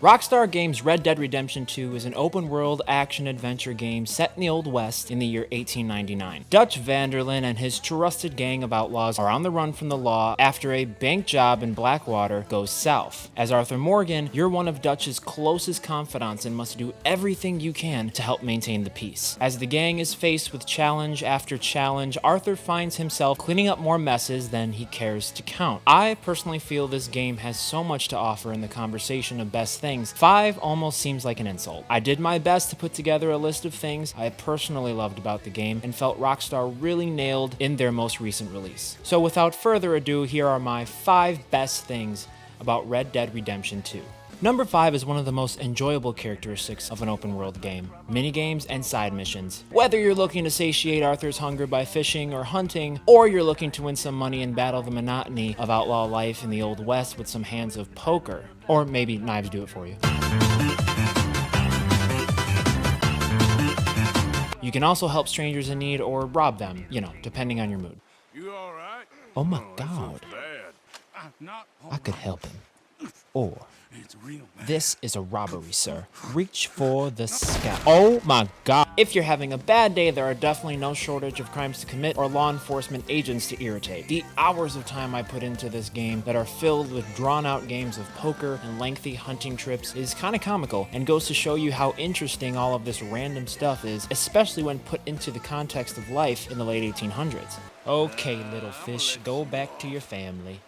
Rockstar Games' Red Dead Redemption 2 is an open-world action-adventure game set in the Old West in the year 1899. Dutch Vanderlyn and his trusted gang of outlaws are on the run from the law after a bank job in Blackwater goes south. As Arthur Morgan, you're one of Dutch's closest confidants and must do everything you can to help maintain the peace. As the gang is faced with challenge after challenge, Arthur finds himself cleaning up more messes than he cares to count. I personally feel this game has so much to offer in the conversation of best things. 5 almost seems like an insult. I did my best to put together a list of things I personally loved about the game and felt Rockstar really nailed in their most recent release. So without further ado, here are my 5 best things about Red Dead Redemption 2. Number 5 is one of the most enjoyable characteristics of an open world game: minigames and side missions. Whether you're looking to satiate Arthur's hunger by fishing or hunting, or you're looking to win some money and battle the monotony of outlaw life in the Old West with some hands of poker, or maybe knives do it for you. You can also help strangers in need or rob them, depending on your mood. You all right? Oh my God, I could help him. Or, this is a robbery, sir. Reach for the sky. Oh my God. If you're having a bad day, there are definitely no shortage of crimes to commit or law enforcement agents to irritate. The hours of time I put into this game that are filled with drawn-out games of poker and lengthy hunting trips is kind of comical and goes to show you how interesting all of this random stuff is, especially when put into the context of life in the late 1800s. Okay, little fish, go back to your family.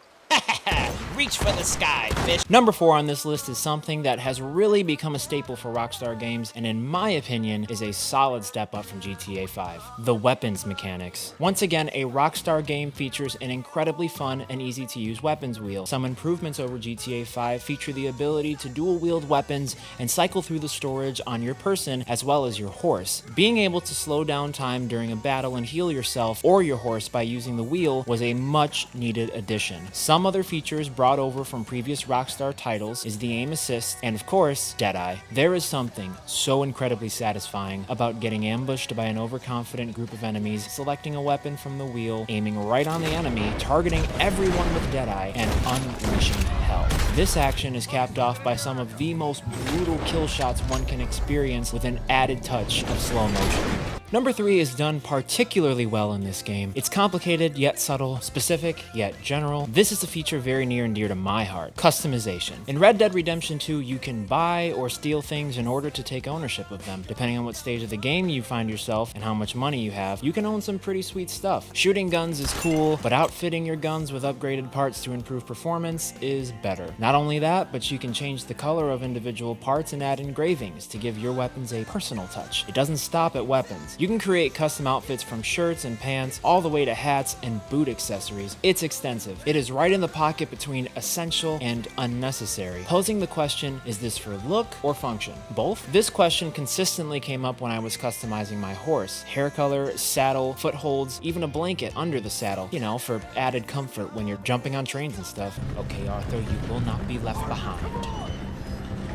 Reach for the sky, fish. Number 4 on this list is something that has really become a staple for Rockstar Games, and in my opinion is a solid step up from GTA 5. The weapons mechanics. Once again, a Rockstar game features an incredibly fun and easy to use weapons wheel. Some improvements over GTA 5 feature the ability to dual wield weapons and cycle through the storage on your person as well as your horse. Being able to slow down time during a battle and heal yourself or your horse by using the wheel was a much needed addition. Some other features brought over from previous Rockstar titles is the aim assist and, of course, Deadeye. There is something so incredibly satisfying about getting ambushed by an overconfident group of enemies, selecting a weapon from the wheel, aiming right on the enemy, targeting everyone with Deadeye, and unleashing hell. This action is capped off by some of the most brutal kill shots one can experience with an added touch of slow motion. Number 3 is done particularly well in this game. It's complicated yet subtle, specific yet general. This is a feature very near and dear to my heart: customization. In Red Dead Redemption 2, you can buy or steal things in order to take ownership of them. Depending on what stage of the game you find yourself and how much money you have, you can own some pretty sweet stuff. Shooting guns is cool, but outfitting your guns with upgraded parts to improve performance is better. Not only that, but you can change the color of individual parts and add engravings to give your weapons a personal touch. It doesn't stop at weapons. You can create custom outfits from shirts and pants all the way to hats and boot accessories. It's extensive. It is right in the pocket between essential and unnecessary, posing the question, is this for look or function? Both? This question consistently came up when I was customizing my horse. Hair color, saddle, footholds, even a blanket under the saddle, for added comfort when you're jumping on trains and stuff. Okay, Arthur, you will not be left behind.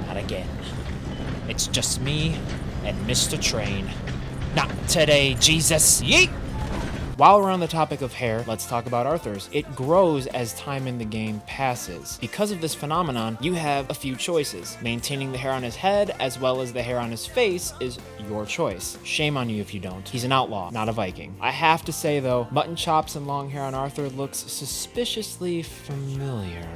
Not again. It's just me and Mr. Train. Not today, Jesus. Yeet! While we're on the topic of hair, let's talk about Arthur's. It grows as time in the game passes. Because of this phenomenon, you have a few choices. Maintaining the hair on his head as well as the hair on his face is your choice. Shame on you if you don't. He's an outlaw, not a Viking. I have to say though, mutton chops and long hair on Arthur looks suspiciously familiar.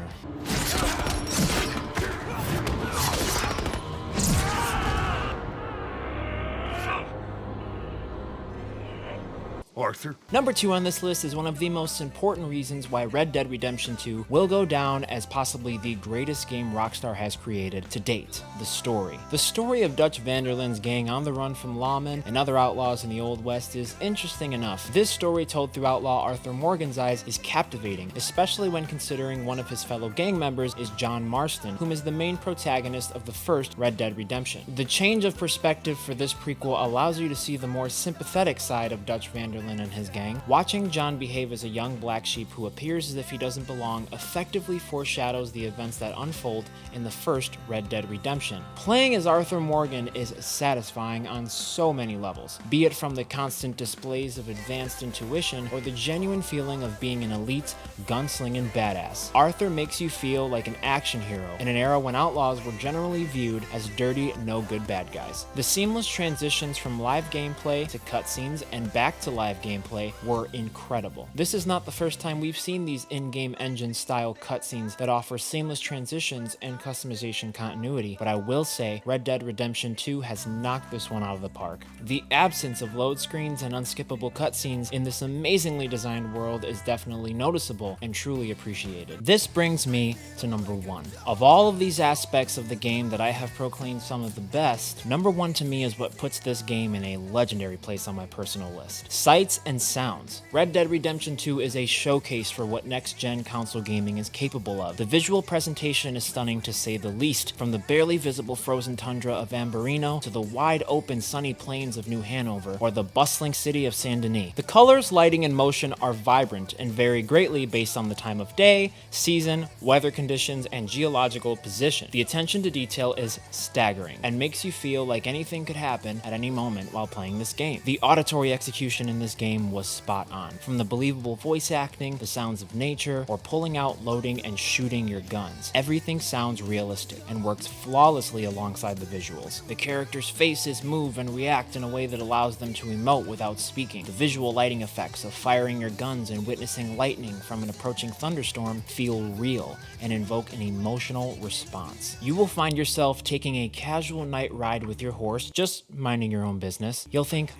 Arthur? Number 2 on this list is one of the most important reasons why Red Dead Redemption 2 will go down as possibly the greatest game Rockstar has created to date: the story. The story of Dutch Vanderlyn's gang on the run from lawmen and other outlaws in the Old West is interesting enough. This story, told through outlaw Arthur Morgan's eyes, is captivating, especially when considering one of his fellow gang members is John Marston, whom is the main protagonist of the first Red Dead Redemption. The change of perspective for this prequel allows you to see the more sympathetic side of Dutch Vanderlyn Chamberlain and his gang. Watching John behave as a young black sheep who appears as if he doesn't belong effectively foreshadows the events that unfold in the first Red Dead Redemption. Playing as Arthur Morgan is satisfying on so many levels, be it from the constant displays of advanced intuition or the genuine feeling of being an elite, gunslinging badass. Arthur makes you feel like an action hero in an era when outlaws were generally viewed as dirty, no-good bad guys. The seamless transitions from live gameplay to cutscenes and back to live gameplay were incredible. This is not the first time we've seen these in-game engine-style cutscenes that offer seamless transitions and customization continuity, but I will say Red Dead Redemption 2 has knocked this one out of the park. The absence of load screens and unskippable cutscenes in this amazingly designed world is definitely noticeable and truly appreciated. This brings me to number 1. Of all of these aspects of the game that I have proclaimed some of the best, number 1 to me is what puts this game in a legendary place on my personal list. Sights and sounds. Red Dead Redemption 2 is a showcase for what next-gen console gaming is capable of. The visual presentation is stunning to say the least, from the barely visible frozen tundra of Amberino to the wide-open sunny plains of New Hanover or the bustling city of Saint Denis. The colors, lighting, and motion are vibrant and vary greatly based on the time of day, season, weather conditions, and geological position. The attention to detail is staggering and makes you feel like anything could happen at any moment while playing this game. The auditory execution in this game was spot on. From the believable voice acting, the sounds of nature, or pulling out, loading, and shooting your guns. Everything sounds realistic and works flawlessly alongside the visuals. The characters' faces move and react in a way that allows them to emote without speaking. The visual lighting effects of firing your guns and witnessing lightning from an approaching thunderstorm feel real and invoke an emotional response. You will find yourself taking a casual night ride with your horse, just minding your own business. You'll think,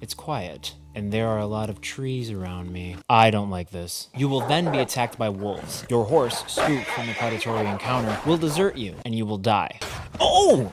it's quiet, and there are a lot of trees around me. I don't like this. You will then be attacked by wolves. Your horse, spooked from the predatory encounter, will desert you, and you will die. Oh,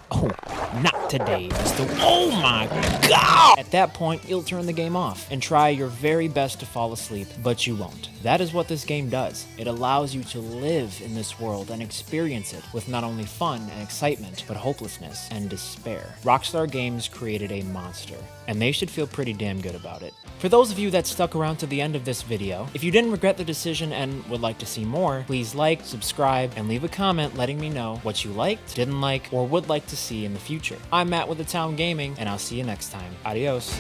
not today, Mr. Oh my God! At that point, you'll turn the game off and try your very best to fall asleep, but you won't. That is what this game does. It allows you to live in this world and experience it with not only fun and excitement, but hopelessness and despair. Rockstar Games created a monster, and they should feel pretty damn good about it. For those of you that stuck around to the end of this video, if you didn't regret the decision and would like to see more, please like, subscribe, and leave a comment letting me know what you liked, didn't like, or would like to see in the future. I'm Matt with The Town Gaming, and I'll see you next time. Adios.